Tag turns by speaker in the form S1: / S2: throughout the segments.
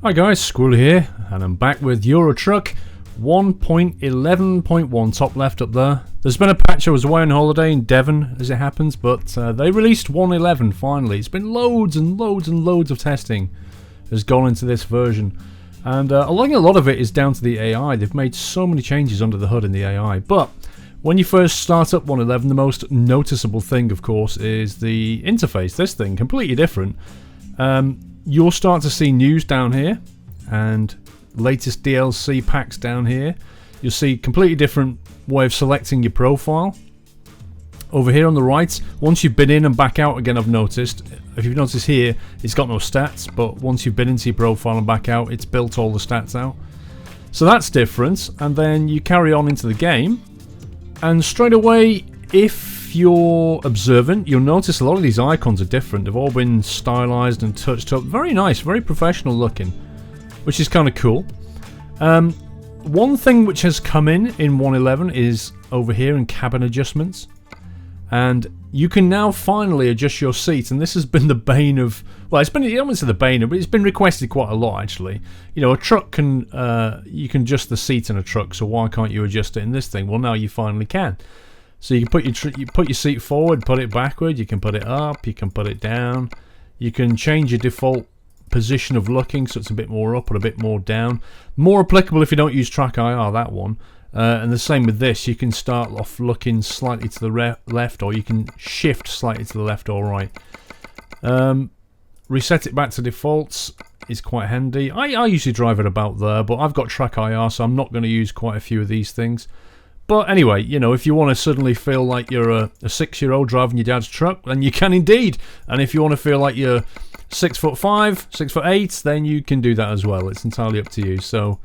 S1: Hi guys, Squirrel here, and I'm back with Euro Truck 1.11.1, top left up there. There's been a patch. I was away on holiday in Devon, as it happens, but they released 1.11 finally. It's been loads and loads and loads of testing has gone into this version, and I think a lot of it is down to the AI. They've made so many changes under the hood in the AI, but when you first start up 1.11, the most noticeable thing, of course, is the interface. This thing, completely different. You'll start to see news down here and latest DLC packs down here. You'll see completely different way of selecting your profile. Over here on the right, once you've been in and back out again, I've noticed, if you've noticed here, it's got no stats, but once you've been into your profile and back out, it's built all the stats out. So that's different, and then you carry on into the game, and straight away, if you're observant, you'll notice a lot of these icons are different. They've all been stylized and touched up. Very nice, very professional looking, which is kind of cool. One thing which has come in 1.11 is over here in cabin adjustments, and you can now finally adjust your seat. And this has been the bane of, well, it's been, I wouldn't say the bane of, but it's been requested quite a lot actually. You know, a truck can you can adjust the seat in a truck, so why can't you adjust it in this thing? Well, now you finally can. So you can put your seat forward, put it backward, you can put it up, you can put it down. You can change your default position of looking, so it's a bit more up or a bit more down. More applicable if you don't use Track IR, that one. And the same with this, you can start off looking slightly to the left, or you can shift slightly to the left or right. Reset it back to defaults is quite handy. I usually drive it about there, but I've got Track IR, so I'm not going to use quite a few of these things. But anyway, you know, if you want to suddenly feel like you're a 6-year-old driving your dad's truck, then you can indeed. And if you want to feel like you're 6'5", 6'8", then you can do that as well. It's entirely up to you. So,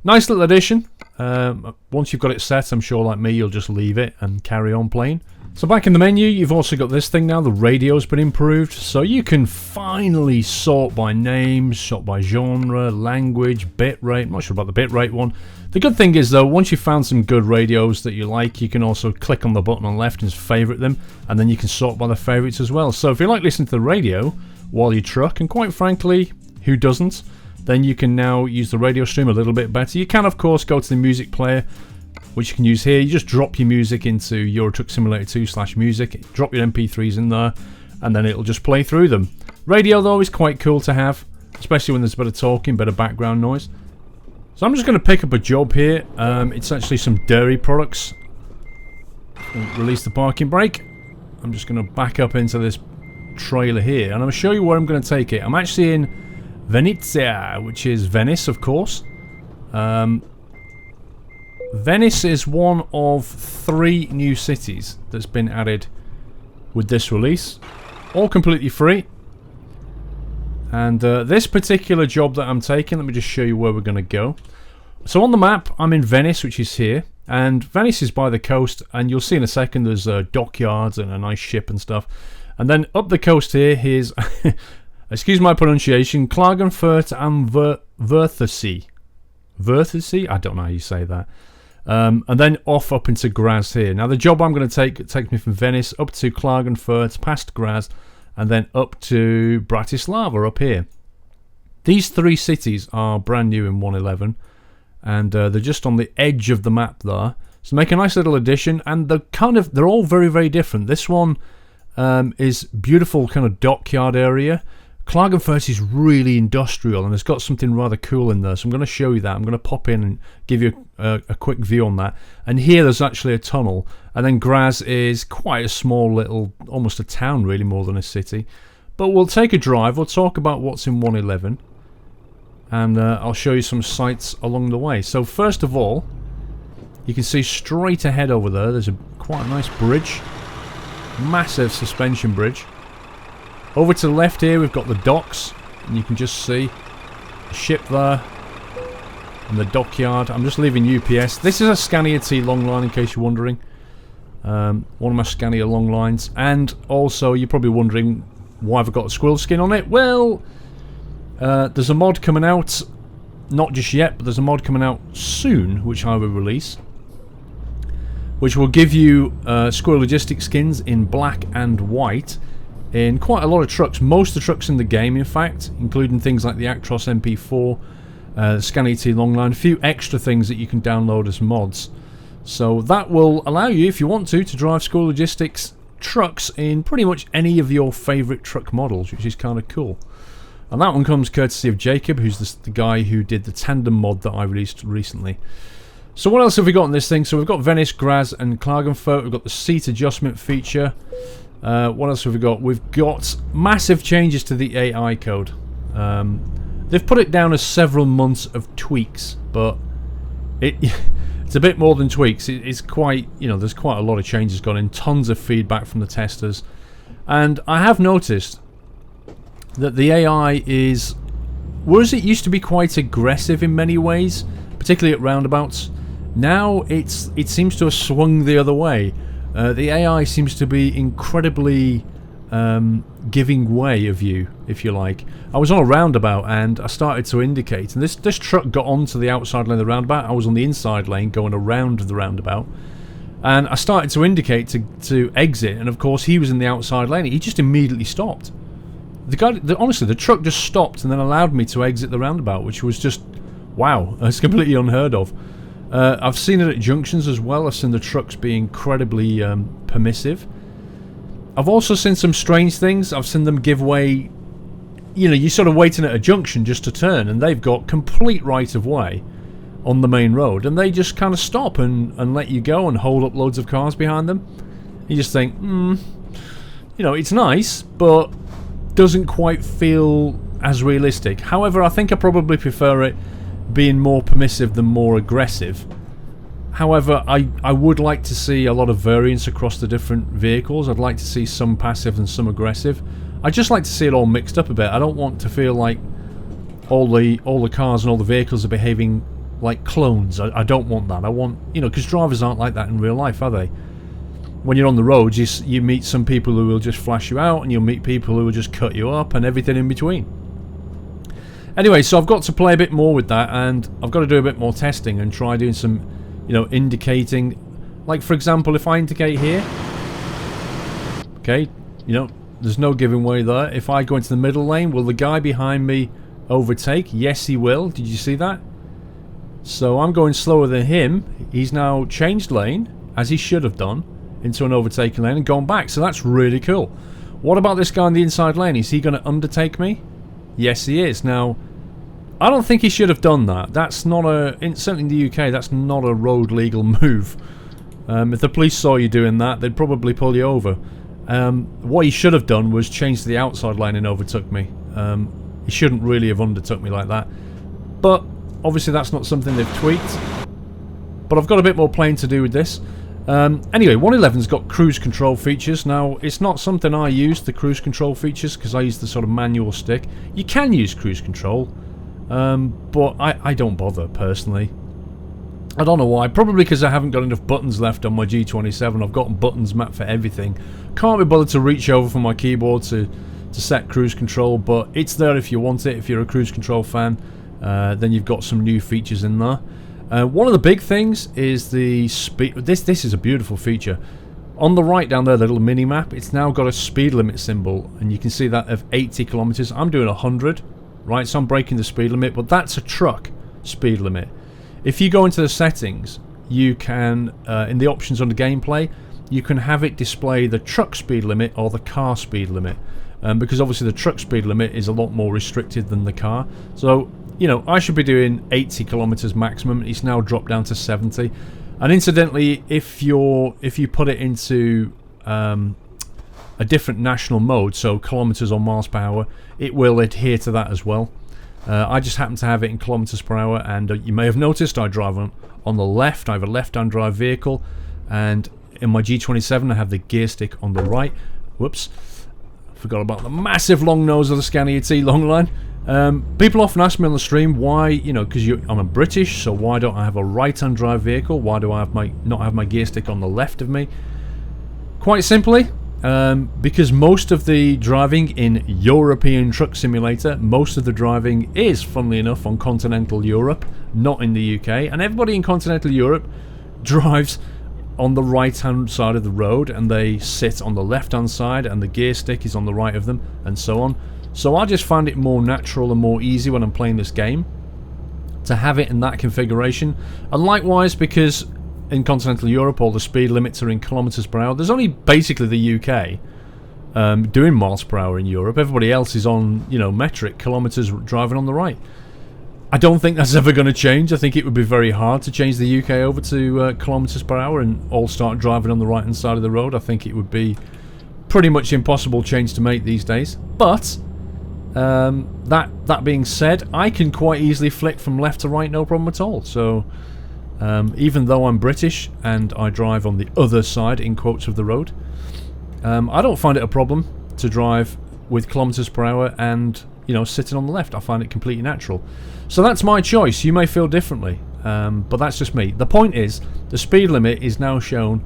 S1: nice little addition. Once you've got it set, I'm sure like me, you'll just leave it and carry on playing. So back in the menu, you've also got this thing now. The radio's been improved, so you can finally sort by names, sort by genre, language, bitrate. I'm not sure about the bitrate one. The good thing is though, once you've found some good radios that you like, you can also click on the button on the left and favourite them, and then you can sort by the favourites as well. So if you like listening to the radio while you truck, and quite frankly, who doesn't, then you can now use the radio stream a little bit better. You can of course go to the music player, which you can use here. You just drop your music into Euro Truck Simulator 2/music, drop your MP3s in there, and then it'll just play through them. Radio though is quite cool to have, especially when there's a bit of talking, bit of background noise. So I'm just going to pick up a job here. It's actually some dairy products. Release the parking brake. I'm just going to back up into this trailer here, and I'm going to show you where I'm going to take it. I'm actually in Venezia, which is Venice, of course. Venice is one of 3 new cities that's been added with this release, all completely free. And this particular job that I'm taking, let me just show you where we're going to go. So on the map, I'm in Venice, which is here, and Venice is by the coast, and you'll see in a second there's dockyards and a nice ship and stuff. And then up the coast here, here's, excuse my pronunciation, Klagenfurt and Wörthersee. Wörthersee? I don't know how you say that. And then off up into Graz here. Now the job I'm going to take takes me from Venice up to Klagenfurt, past Graz, and then up to Bratislava up here. These 3 cities are brand new in 1.11, and they're just on the edge of the map there. So make a nice little addition, and they're all very, very different. This one is beautiful kind of dockyard area. Klagenfurt is really industrial, and it's got something rather cool in there, so I'm going to show you that. I'm going to pop in and give you a quick view on that. And here there's actually a tunnel, and then Graz is quite a small little, almost a town really, more than a city. But we'll take a drive, we'll talk about what's in 1.11, and I'll show you some sights along the way. So first of all, you can see straight ahead over there, there's quite a nice bridge, massive suspension bridge. Over to the left here we've got the docks, and you can just see the ship there and the dockyard. I'm just leaving UPS. This is a Scania T long line, in case you're wondering. One of my Scania long lines. And also you're probably wondering why I've got a squirrel skin on it. Well, there's a mod coming out, not just yet, but there's a mod coming out soon, which I will release, which will give you Squirrel Logistics skins in black and white in quite a lot of trucks, most of the trucks in the game in fact, including things like the Actros MP4, the Scan ET Longline, a few extra things that you can download as mods. So that will allow you, if you want to drive Squirrel Logistics trucks in pretty much any of your favourite truck models, which is kind of cool. And that one comes courtesy of Jacob, who's the guy who did the tandem mod that I released recently. So what else have we got in this thing? So we've got Venice, Graz and Klagenfurt. We've got the seat adjustment feature. What else have we got? We've got massive changes to the AI code. They've put it down as several months of tweaks, but it's a bit more than tweaks. It's quite, there's quite a lot of changes gone in, tons of feedback from the testers. And I have noticed that the AI is, whereas it used to be quite aggressive in many ways, particularly at roundabouts, now it seems to have swung the other way. The AI seems to be incredibly giving way of you, if you like. I was on a roundabout and I started to indicate, and this truck got onto the outside lane of the roundabout. I was on the inside lane going around the roundabout, and I started to indicate to exit, and of course he was in the outside lane. He just immediately stopped. Honestly, the truck just stopped and then allowed me to exit the roundabout, which was just, wow, it's completely unheard of. I've seen it at junctions as well. I've seen the trucks be incredibly permissive. I've also seen some strange things. I've seen them give way. You're sort of waiting at a junction just to turn, and they've got complete right of way on the main road, and they just kind of stop and let you go and hold up loads of cars behind them. You just think, it's nice, but doesn't quite feel as realistic. However, I think I probably prefer it being more permissive than more aggressive. However, I would like to see a lot of variance across the different vehicles. I'd like to see some passive and some aggressive. I'd just like to see it all mixed up a bit. I don't want to feel like all the cars and all the vehicles are behaving like clones. I don't want that. I want, because drivers aren't like that in real life, are they? When you're on the roads, you meet some people who will just flash you out, and you'll meet people who will just cut you up, and everything in between. Anyway, so I've got to play a bit more with that, and I've got to do a bit more testing and try doing some, indicating. Like, for example, if I indicate here, okay, there's no giving way there. If I go into the middle lane, will the guy behind me overtake? Yes, he will. Did you see that? So I'm going slower than him. He's now changed lane, as he should have done, into an overtaking lane and gone back. So that's really cool. What about this guy in the inside lane? Is he going to undertake me? Yes, he is. Now, I don't think he should have done that. That's not certainly in the UK, that's not a road legal move. If the police saw you doing that, they'd probably pull you over. What he should have done was change to the outside lane and overtook me. He shouldn't really have undertook me like that. But obviously that's not something they've tweaked. But I've got a bit more playing to do with this. Anyway, 1.11's got cruise control features. Now, it's not something I use, the cruise control features, because I use the sort of manual stick. You can use cruise control, but I don't bother, personally. I don't know why. Probably because I haven't got enough buttons left on my G27. I've got buttons mapped for everything. Can't be bothered to reach over from my keyboard to set cruise control, but it's there if you want it. If you're a cruise control fan, then you've got some new features in there. One of the big things is the speed. This is a beautiful feature. On the right down there, the little mini map, it's now got a speed limit symbol, and you can see that of 80 kilometers. I'm doing 100, right? So I'm breaking the speed limit, but that's a truck speed limit. If you go into the settings, you can, in the options on the gameplay, you can have it display the truck speed limit or the car speed limit, because obviously the truck speed limit is a lot more restricted than the car. So, I should be doing 80 kilometers maximum. It's now dropped down to 70. And incidentally, if you put it into a different national mode, so kilometers or miles per hour, it will adhere to that as well. I just happen to have it in kilometers per hour, and you may have noticed I drive on the left. I have a left-hand drive vehicle, and in my G27 I have the gear stick on the right. Whoops, forgot about the massive long nose of the Scan ET Longline. People often ask me on the stream why, because I'm a British, so why don't I have a right-hand drive vehicle? Why do I not have my gear stick on the left of me? Quite simply, because most of the driving in European Truck Simulator, most of the driving is, funnily enough, on continental Europe, not in the UK, and everybody in continental Europe drives on the right hand side of the road and they sit on the left hand side and the gear stick is on the right of them, and so on. So I just find it more natural and more easy when I'm playing this game to have it in that configuration. And likewise, because in continental Europe all the speed limits are in kilometers per hour, there's only basically the UK doing miles per hour in Europe. Everybody else is on, you know, metric kilometers driving on the right. I don't think that's ever going to change. I think it would be very hard to change the UK over to kilometers per hour and all start driving on the right hand side of the road. I think it would be pretty much impossible change to make these days. But that being said, I can quite easily flick from left to right, no problem at all. So even though I'm British and I drive on the other side, in quotes, of the road, I don't find it a problem to drive with kilometers per hour and, you know, sitting on the left. I find it completely natural. So that's my choice. You may feel differently, but that's just me. The point is, the speed limit is now shown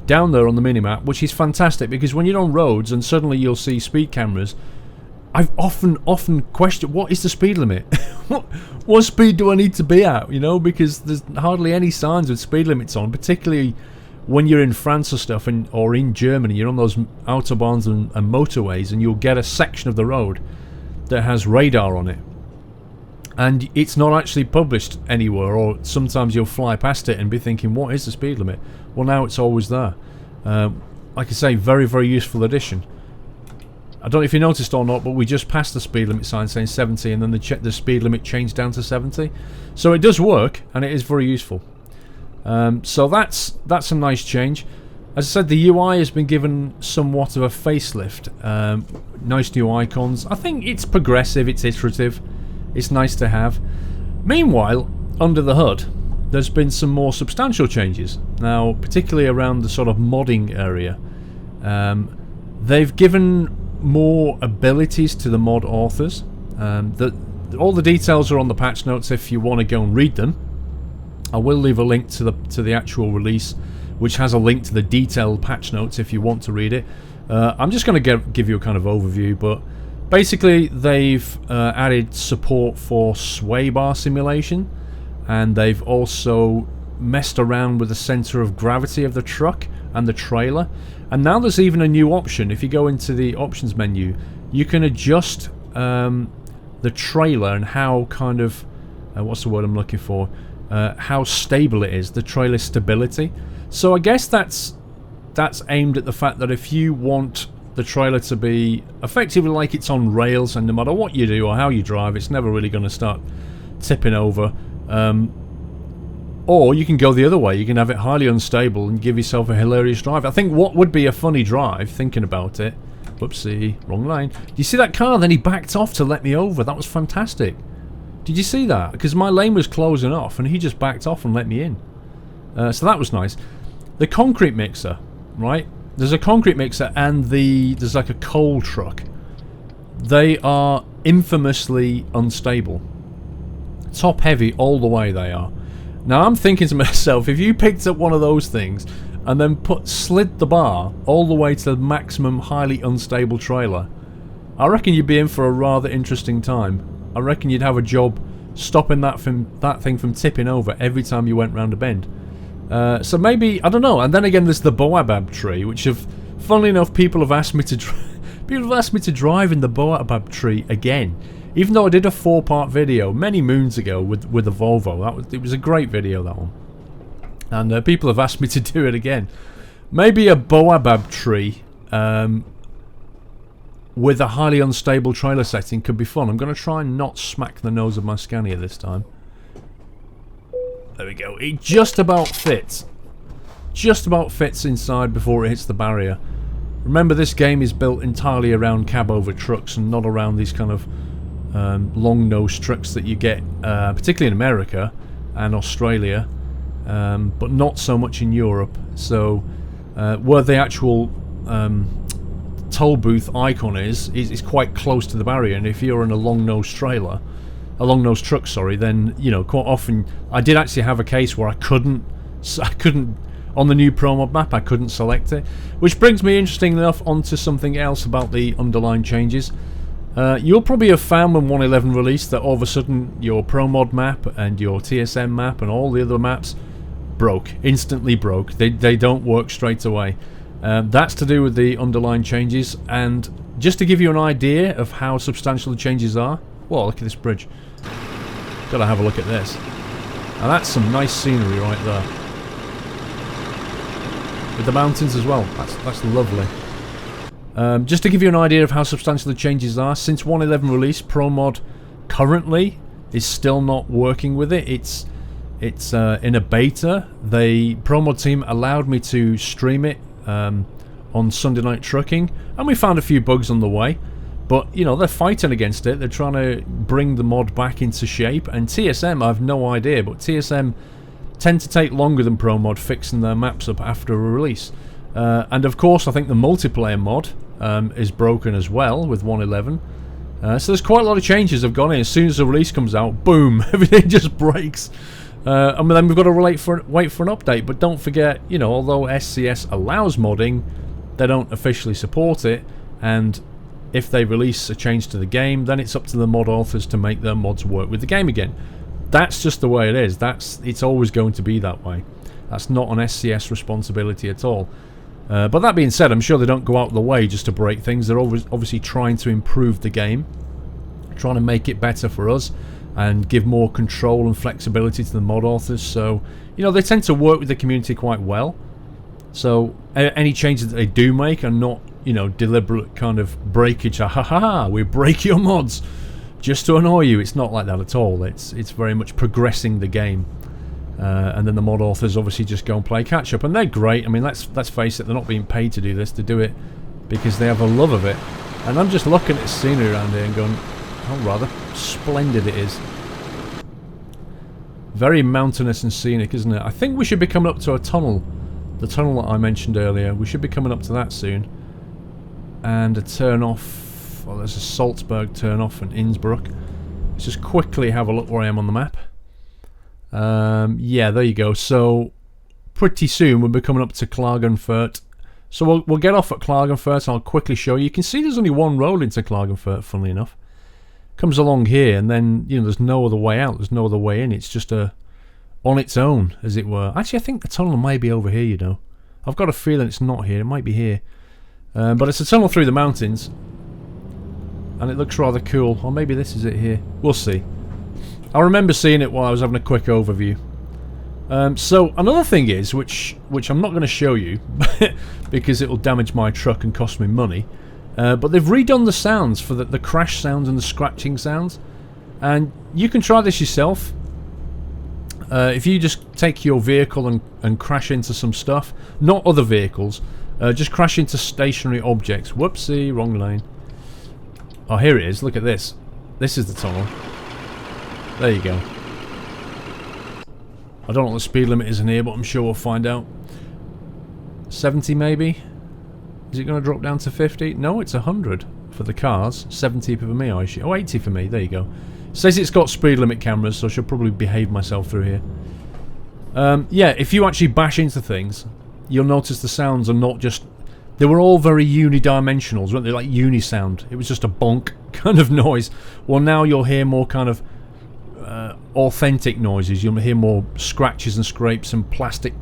S1: down there on the minimap, which is fantastic, because when you're on roads and suddenly you'll see speed cameras, I've often questioned, what is the speed limit? what speed do I need to be at? You know, because there's hardly any signs of speed limits on, particularly when you're in France or stuff, or in Germany. You're on those autobahns and motorways, and you'll get a section of the road that has radar on it, and it's not actually published anywhere, or sometimes you'll fly past it and be thinking, what is the speed limit? Well, now it's always there. Like I say, very, very useful addition. I don't know if you noticed or not, but we just passed the speed limit sign saying 70, and then the speed limit changed down to 70. So it does work, and it is very useful. So that's a nice change. As I said, the UI has been given somewhat of a facelift. Nice new icons. I think it's progressive, it's iterative, it's nice to have. Meanwhile, under the hood, there's been some more substantial changes. Now, particularly around the sort of modding area. They've given more abilities to the mod authors. All the details are on the patch notes if you want to go and read them. I will leave a link to the actual release, which has a link to the detailed patch notes if you want to read it. I'm just going to give you a kind of overview, but basically they've added support for sway bar simulation, and they've also messed around with the center of gravity of the truck and the trailer. And now there's even a new option. If you go into the options menu, you can adjust the trailer and how kind of what's the word I'm looking for, how stable it is, the trailer stability. So I guess that's aimed at the fact that if you want the trailer to be effectively like it's on rails, and no matter what you do or how you drive, it's never really going to start tipping over. Or you can go the other way. You can have it highly unstable and give yourself a hilarious drive. I think what would be a funny drive, thinking about it... Whoopsie, wrong line. Do you see that car? Then he backed off to let me over. That was fantastic. Did you see that? Because my lane was closing off and he just backed off and let me in. So that was nice. The concrete mixer, right? There's a concrete mixer and there's like a coal truck. They are infamously unstable. Top heavy all the way they are. Now I'm thinking to myself, if you picked up one of those things and then slid the bar all the way to the maximum highly unstable trailer, I reckon you'd be in for a rather interesting time. I reckon you'd have a job stopping that thing from tipping over every time you went round a bend. So maybe, I don't know. And then again, there's the Boabab tree, which funnily enough, people have asked me to drive in the Boabab tree again. Even though I did a 4-part video many moons ago with the Volvo. It was a great video, that one. And people have asked me to do it again. Maybe a Boabab tree with a highly unstable trailer setting could be fun. I'm going to try and not smack the nose of my Scania this time. There we go. It just about fits. Just about fits inside before it hits the barrier. Remember, this game is built entirely around cab-over trucks and not around these kind of long-nosed trucks that you get, particularly in America and Australia, but not so much in Europe. So, where the actual toll booth icon is quite close to the barrier, and if you're in a long-nosed truck, sorry, then, you know, quite often I did actually have a case where I couldn't on the new Pro Mod map I couldn't select it, which brings me, interesting enough, onto something else about the underlying changes. You'll probably have found when 1.11 released that all of a sudden your Pro Mod map and your TSM map and all the other maps broke. Instantly broke. They don't work straight away. That's to do with the underlying changes, and just to give you an idea of how substantial the changes are. Whoa, look at this bridge. Gotta have a look at this. And that's some nice scenery right there. With the mountains as well. That's lovely. Just to give you an idea of how substantial the changes are, since 1.11 release, ProMod currently is still not working with it. It's in a beta. The ProMod team allowed me to stream it on Sunday Night Trucking, and we found a few bugs on the way. But, you know, they're fighting against it. They're trying to bring the mod back into shape. And TSM, I have no idea, but TSM tend to take longer than ProMod fixing their maps up after a release. And of course, I think the multiplayer mod is broken as well with 1.11. So there's quite a lot of changes have gone in. As soon as the release comes out, boom, everything just breaks. And then we've got to wait for an update. But don't forget, you know, although SCS allows modding, they don't officially support it. And if they release a change to the game, then it's up to the mod authors to make their mods work with the game again. That's just the way it is. It's always going to be that way. That's not an SCS responsibility at all. But that being said, I'm sure they don't go out of the way just to break things. They're always obviously trying to improve the game, trying to make it better for us, and give more control and flexibility to the mod authors. So, you know, they tend to work with the community quite well. So any changes that they do make are not, you know, deliberate kind of breakage. Ha ha ha! We break your mods just to annoy you. It's not like that at all. It's very much progressing the game. And then the mod authors obviously just go and play catch up, and they're great. I mean, let's face it, they're not being paid to do this. They do it because they have a love of it. And I'm just looking at the scenery around here and going, how rather splendid it is. Very mountainous and scenic, isn't it? I think we should be coming up to a tunnel. The tunnel that I mentioned earlier. We should be coming up to that soon. And a turn off. Well, there's a Salzburg turn off and Innsbruck. Let's just quickly have a look where I am on the map. Yeah, there you go. So pretty soon we'll be coming up to Klagenfurt. So we'll get off at Klagenfurt. I'll quickly show you. You can see there's only one road into Klagenfurt, funnily enough. Comes along here, and then, you know, there's no other way out. There's no other way in. It's just on its own, as it were. Actually, I think the tunnel might be over here, you know. I've got a feeling it's not here. It might be here. But it's a tunnel through the mountains. And it looks rather cool. Or maybe this is it here. We'll see. I remember seeing it while I was having a quick overview. So another thing is, which I'm not going to show you because it will damage my truck and cost me money, but they've redone the sounds for the crash sounds and the scratching sounds, and you can try this yourself. If you just take your vehicle and crash into some stuff, not other vehicles, just crash into stationary objects. Whoopsie, wrong lane. Oh, here it is. Look at this. This is the tunnel. There you go. I don't know what the speed limit is in here, but I'm sure we'll find out. 70 maybe? Is it going to drop down to 50? No, it's 100 for the cars. 70 for me, I should. Oh, 80 for me. There you go. Says it's got speed limit cameras, so I should probably behave myself through here. Yeah, if you actually bash into things, you'll notice the sounds are not just... They were all very unidimensional, weren't they? Like unisound. It was just a bonk kind of noise. Well, now you'll hear more kind of authentic noises. You'll hear more scratches and scrapes and plastic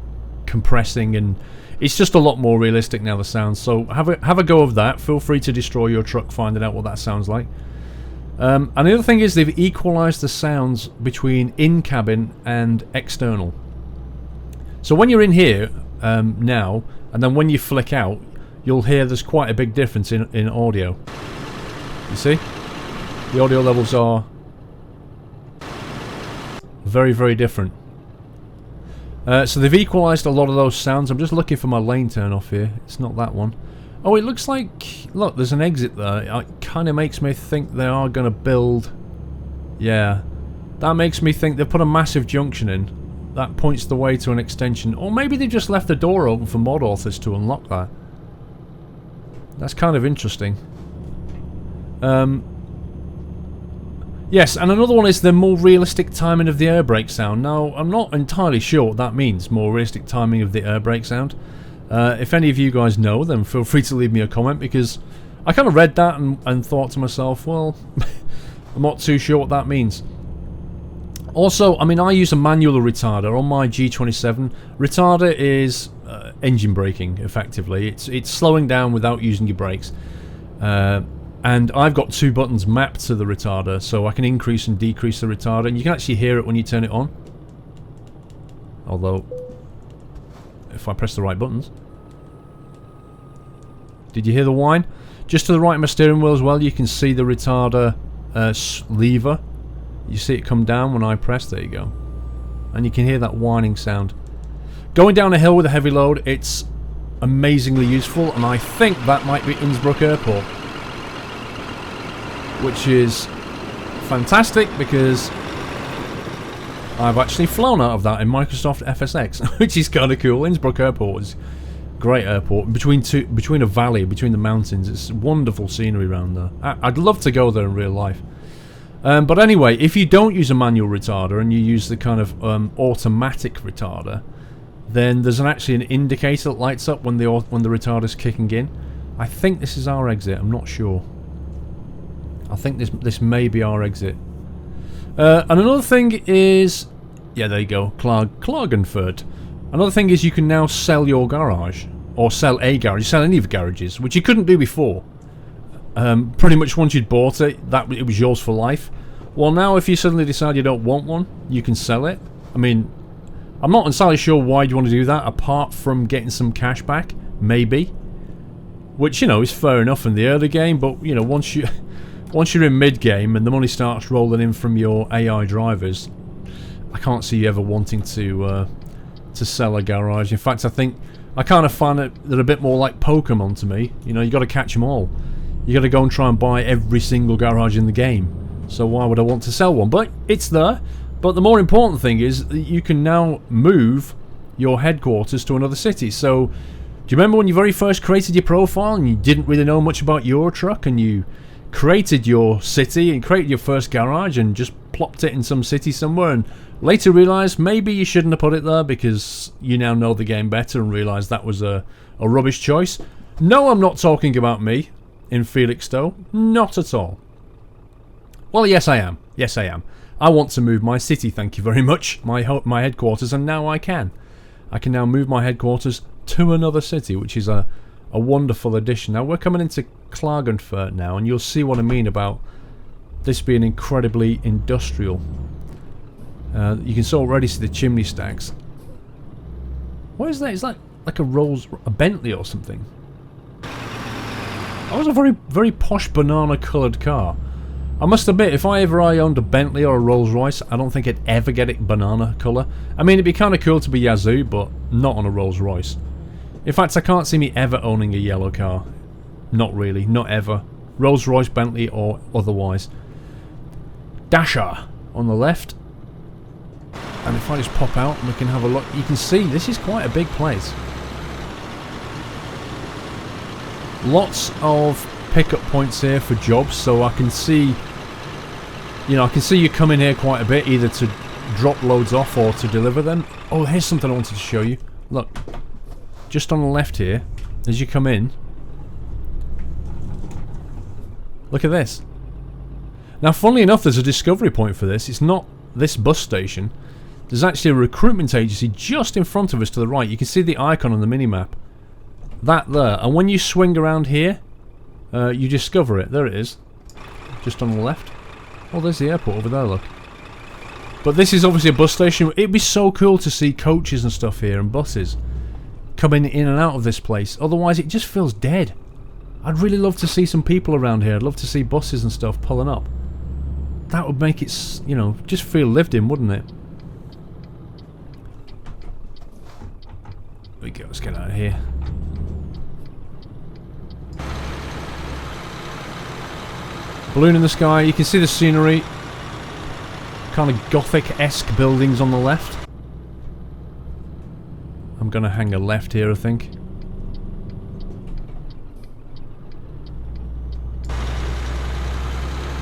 S1: compressing, and it's just a lot more realistic now, the sounds. So have a go of that. Feel free to destroy your truck finding out what that sounds like. And the other thing is they've equalised the sounds between in-cabin and external. So when you're in here now, and then when you flick out, you'll hear there's quite a big difference in audio. You see? The audio levels are very, very different. So they've equalised a lot of those sounds. I'm just looking for my lane turn off here. It's not that one. Oh, it looks like... Look, there's an exit there. It kind of makes me think they are going to build... Yeah. That makes me think they've put a massive junction in. That points the way to an extension. Or maybe they've just left the door open for mod authors to unlock that. That's kind of interesting. Yes, and another one is the more realistic timing of the air brake sound. Now, I'm not entirely sure what that means, more realistic timing of the air brake sound. If any of you guys know, then feel free to leave me a comment, because I kind of read that and thought to myself, well, I'm not too sure what that means. Also, I mean, I use a manual retarder on my G27. Retarder is engine braking, effectively. It's slowing down without using your brakes. And I've got 2 buttons mapped to the retarder, so I can increase and decrease the retarder, and you can actually hear it when you turn it on. Although, if I press the right buttons. Did you hear the whine? Just to the right of my steering wheel as well, you can see the retarder lever. You see it come down when I press, there you go. And you can hear that whining sound. Going down a hill with a heavy load, it's amazingly useful, and I think that might be Innsbruck Airport. Which is fantastic because I've actually flown out of that in Microsoft FSX, which is kind of cool. Innsbruck Airport is a great airport between a valley, between the mountains. It's wonderful scenery around there. I'd love to go there in real life. But anyway, if you don't use a manual retarder and you use the kind of automatic retarder, then there's actually an indicator that lights up when the retarder's kicking in. I think this is our exit. I'm not sure. I think this may be our exit. And another thing is... Yeah, there you go. Klagenfurt. Another thing is you can now sell your garage. Or sell a garage. You sell any of the garages, which you couldn't do before. Pretty much once you'd bought it, it was yours for life. Well, now if you suddenly decide you don't want one, you can sell it. I mean, I'm not entirely sure why you want to do that, apart from getting some cash back. Maybe. Which, you know, is fair enough in the early game, but, you know, once you're in mid-game and the money starts rolling in from your AI drivers, I can't see you ever wanting to sell a garage. In fact, I think I kind of find it they're a bit more like Pokemon to me. You know, you got to catch them all. You got to go and try and buy every single garage in the game. So why would I want to sell one? But it's there. But the more important thing is that you can now move your headquarters to another city. So, do you remember when you very first created your profile and you didn't really know much about your truck and you created your city and created your first garage and just plopped it in some city somewhere and later realised maybe you shouldn't have put it there because you now know the game better and realised that was a rubbish choice? No, I'm not talking about me in Felixstowe. Not at all. Well, yes I am. Yes I am. I want to move my city, thank you very much. My headquarters, and now I can. I can now move my headquarters to another city, which is a wonderful addition. Now we're coming into Klagenfurt now, and you'll see what I mean about this being incredibly industrial. You can already see the chimney stacks. What is that? Is that like a Bentley or something? That was a very, very posh banana-coloured car. I must admit, if I owned a Bentley or a Rolls Royce, I don't think I'd ever get it banana colour. I mean, it'd be kind of cool to be Yazoo, but not on a Rolls Royce. In fact, I can't see me ever owning a yellow car. Not really, not ever. Rolls Royce, Bentley, or otherwise. Dasher on the left. And if I just pop out and we can have a look, you can see this is quite a big place. Lots of pickup points here for jobs, so I can see, you know, I can see you come in here quite a bit, either to drop loads off or to deliver them. Oh, here's something I wanted to show you. Look, just on the left here, as you come in, look at this. Now, funnily enough, there's a discovery point for this. It's not this bus station. There's actually a recruitment agency just in front of us to the right. You can see the icon on the minimap. That there. And when you swing around here, you discover it. There it is. Just on the left. Oh, there's the airport over there, look. But this is obviously a bus station. It'd be so cool to see coaches and stuff here and buses coming in and out of this place. Otherwise, it just feels dead. I'd really love to see some people around here. I'd love to see buses and stuff pulling up. That would make it, you know, just feel lived in, wouldn't it? There we go, let's get out of here. Balloon in the sky, you can see the scenery. Kind of Gothic-esque buildings on the left. I'm going to hang a left here, I think.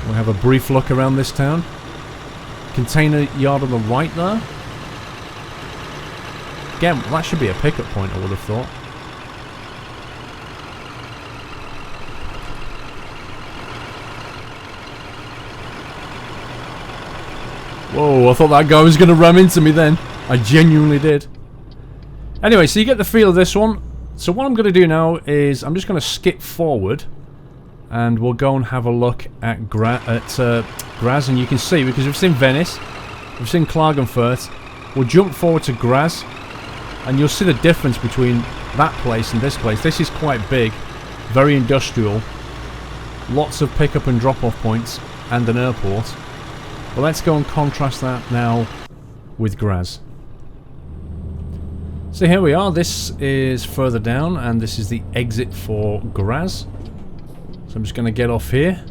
S1: We have a brief look around this town. Container yard on the right there. Again, that should be a pickup point, I would have thought. Whoa, I thought that guy was going to ram into me then. I genuinely did. Anyway, so you get the feel of this one. So what I'm going to do now is I'm just going to skip forward. And we'll go and have a look at Graz. And you can see, because we've seen Venice. We've seen Klagenfurt. We'll jump forward to Graz. And you'll see the difference between that place and this place. This is quite big. Very industrial. Lots of pick-up and drop-off points. And an airport. But let's go and contrast that now with Graz. So here we are. This is further down, and this is the exit for Graz. So I'm just going to get off here.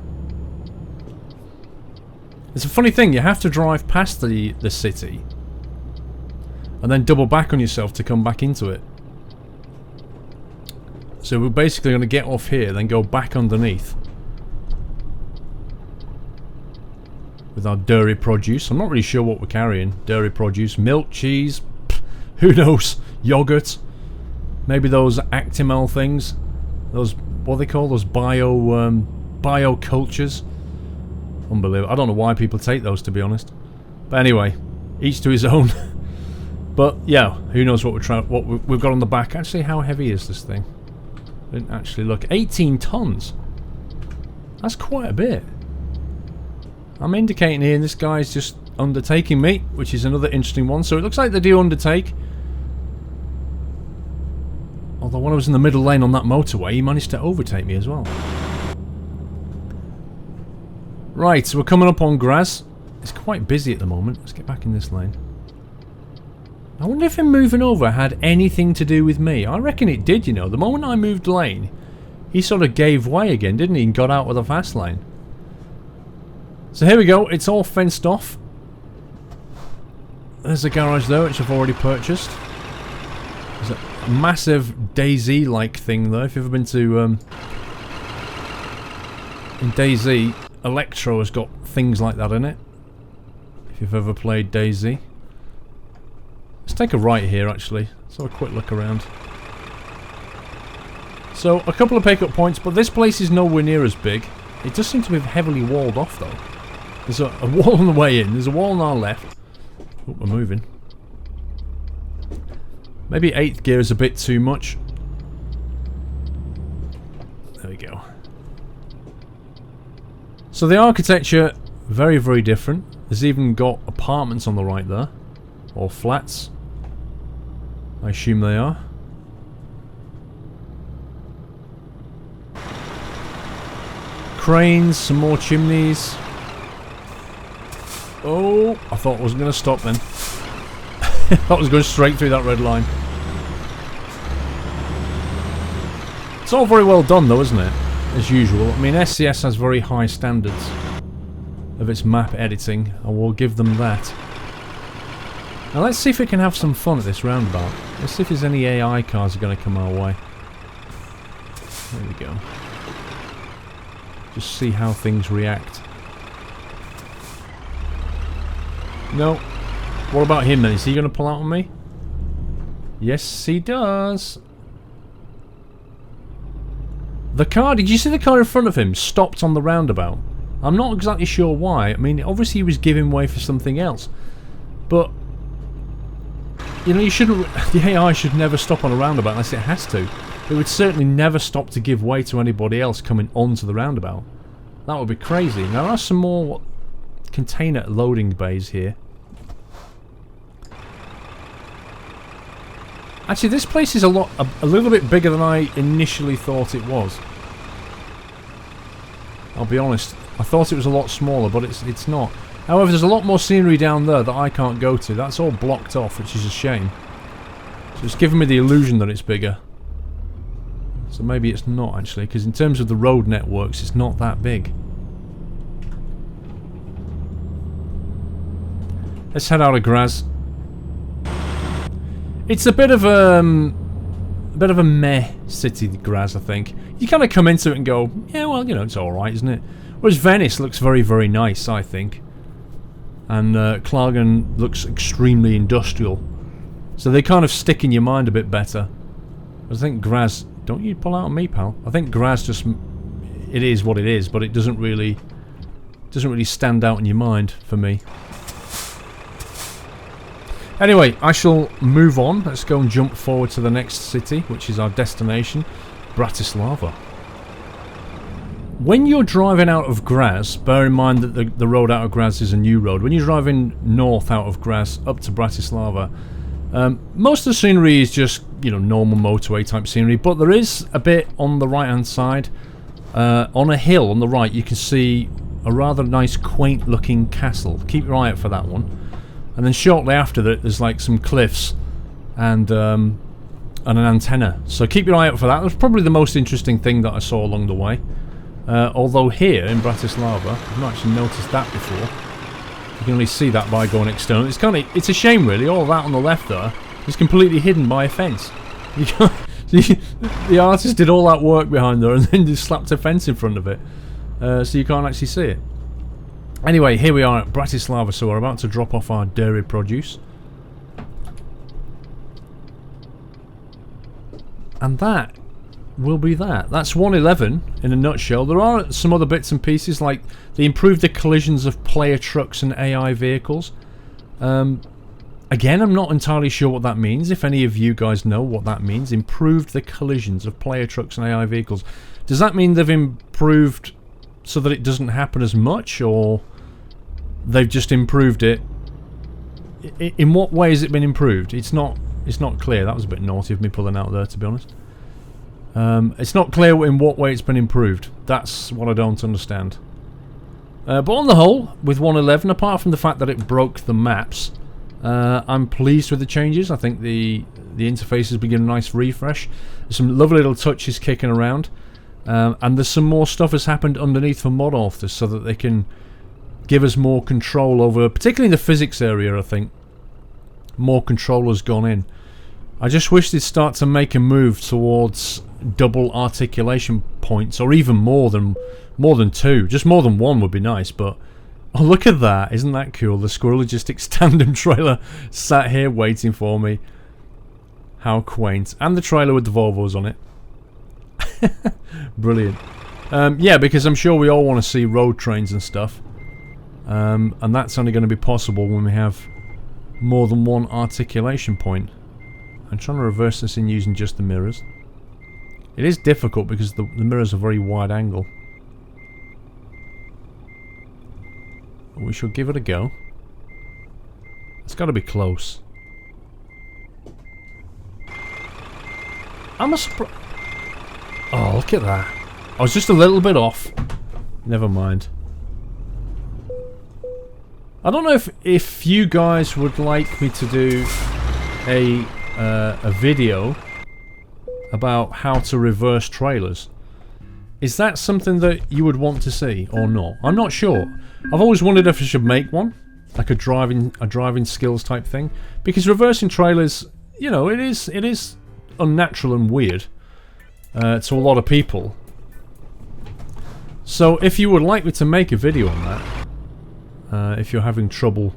S1: It's a funny thing. You have to drive past the city, and then double back on yourself to come back into it. So we're basically going to get off here, then go back underneath. With our dairy produce. I'm not really sure what we're carrying. Dairy produce, milk, cheese, who knows? Yogurt. Maybe those Actimel things. Those, what are they called? Those bio cultures. Unbelievable. I don't know why people take those, to be honest. But anyway, each to his own. But yeah, who knows what we've got on the back. Actually, how heavy is this thing? I didn't actually look. 18 tons. That's quite a bit. I'm indicating here, and this guy's just undertaking me, which is another interesting one. So it looks like they do undertake. Although when I was in the middle lane on that motorway, he managed to overtake me as well. Right, so we're coming up on Graz. It's quite busy at the moment. Let's get back in this lane. I wonder if him moving over had anything to do with me. I reckon it did, you know. The moment I moved lane, he sort of gave way again, didn't he? And got out of the fast lane. So here we go, it's all fenced off. There's a garage there which I've already purchased. There's a massive DayZ-like thing though. If you've ever been to in DayZ, Electro has got things like that in it. If you've ever played DayZ. Let's take a right here actually. Let's have a quick look around. So a couple of pickup points, but this place is nowhere near as big. It does seem to be heavily walled off though. There's a wall on the way in. There's a wall on our left. Oh, we're moving. Maybe 8th gear is a bit too much. There we go. So the architecture, very, very different. There's even got apartments on the right there. Or flats. I assume they are. Cranes, some more chimneys. Oh, I thought I wasn't going to stop then. I thought I was going straight through that red line. It's all very well done though, isn't it? As usual. I mean, SCS has very high standards of its map editing, and we'll give them that. Now let's see if we can have some fun at this roundabout. Let's see if there's any AI cars are going to come our way. There we go. Just see how things react. No. What about him then? Is he going to pull out on me? Yes, he does. The car, did you see the car in front of him stopped on the roundabout? I'm not exactly sure why. I mean, obviously he was giving way for something else. But, you know, you shouldn't... The AI should never stop on a roundabout unless it has to. It would certainly never stop to give way to anybody else coming onto the roundabout. That would be crazy. Now there are some more container loading bays here. Actually, this place is a little bit bigger than I initially thought it was. I'll be honest. I thought it was a lot smaller, but it's not. However, there's a lot more scenery down there that I can't go to. That's all blocked off, which is a shame. So it's giving me the illusion that it's bigger. So maybe it's not actually, because in terms of the road networks, it's not that big. Let's head out of Graz. It's a bit of a meh city, Graz, I think. You kind of come into it and go, yeah, well, you know, it's alright, isn't it? Whereas Venice looks very, very nice, I think. And Klagen looks extremely industrial. So they kind of stick in your mind a bit better. I think Graz... Don't you pull out on me, pal. I think Graz just... It is what it is, but it doesn't really stand out in your mind for me. Anyway, I shall move on. Let's go and jump forward to the next city, which is our destination, Bratislava. When you're driving out of Graz, bear in mind that the road out of Graz is a new road. When you're driving north out of Graz up to Bratislava, most of the scenery is just, you know, normal motorway type scenery, but there is a bit on the right hand side, on a hill on the right, you can see a rather nice quaint looking castle. Keep your eye out for that one. And then shortly after that, there's like some cliffs and an antenna. So keep your eye out for that. That's probably the most interesting thing that I saw along the way. Although here in Bratislava, I've not actually noticed that before. You can only see that by going external. It's a shame really. All that on the left there is completely hidden by a fence. The artist did all that work behind there and then just slapped a fence in front of it, so you can't actually see it. Anyway, here we are at Bratislava, so we're about to drop off our dairy produce. And that will be that. That's 111 in a nutshell. There are some other bits and pieces, like they improved the collisions of player trucks and AI vehicles. Again, I'm not entirely sure what that means. If any of you guys know what that means, improved the collisions of player trucks and AI vehicles. Does that mean they've improved so that it doesn't happen as much, or they've just improved it? In what way has it been improved? It's not clear. That was a bit naughty of me pulling out there, to be honest. It's not clear in what way it's been improved. That's what I don't understand. But on the whole, with 111, apart from the fact that it broke the maps, I'm pleased with the changes. I think the interface has been given a nice refresh. There's some lovely little touches kicking around. And there's some more stuff has happened underneath for mod authors so that they can give us more control over, particularly in the physics area. I think more control has gone in. I just wish they'd start to make a move towards double articulation points, or even more than two. Just more than one would be nice. But oh, look at that! Isn't that cool? The Squirrel Logistics tandem trailer sat here waiting for me. How quaint! And the trailer with the Volvos on it. Brilliant. Yeah, because I'm sure we all want to see road trains and stuff. And that's only going to be possible when we have more than one articulation point. I'm trying to reverse this in using just the mirrors. It is difficult because the mirrors are very wide angle. We shall give it a go. It's got to be close. I'm a surprise. Oh, look at that. I was just a little bit off. Never mind. I don't know if you guys would like me to do a video about how to reverse trailers. Is that something that you would want to see or not? I'm not sure. I've always wondered if I should make one, like a driving skills type thing, because reversing trailers, you know, it is unnatural and weird to a lot of people. So if you would like me to make a video on that, if you're having trouble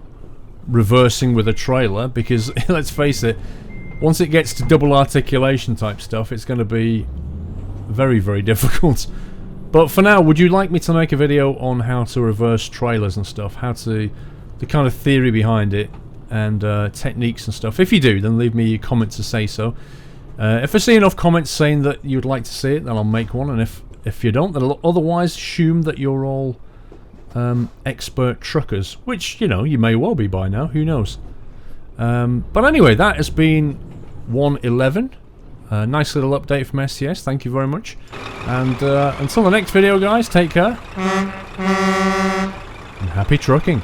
S1: reversing with a trailer, because let's face it, once it gets to double articulation type stuff, it's going to be very, very difficult. But for now, would you like me to make a video on how to reverse trailers and stuff? How to, the kind of theory behind it, and techniques and stuff? If you do, then leave me a comment to say so. If I see enough comments saying that you'd like to see it, then I'll make one. And if you don't, then I'll otherwise assume that you're all expert truckers, which, you know, you may well be by now, who knows. But anyway, that has been 111. Nice little update from STS, thank you very much. And until the next video, guys, take care. And happy trucking.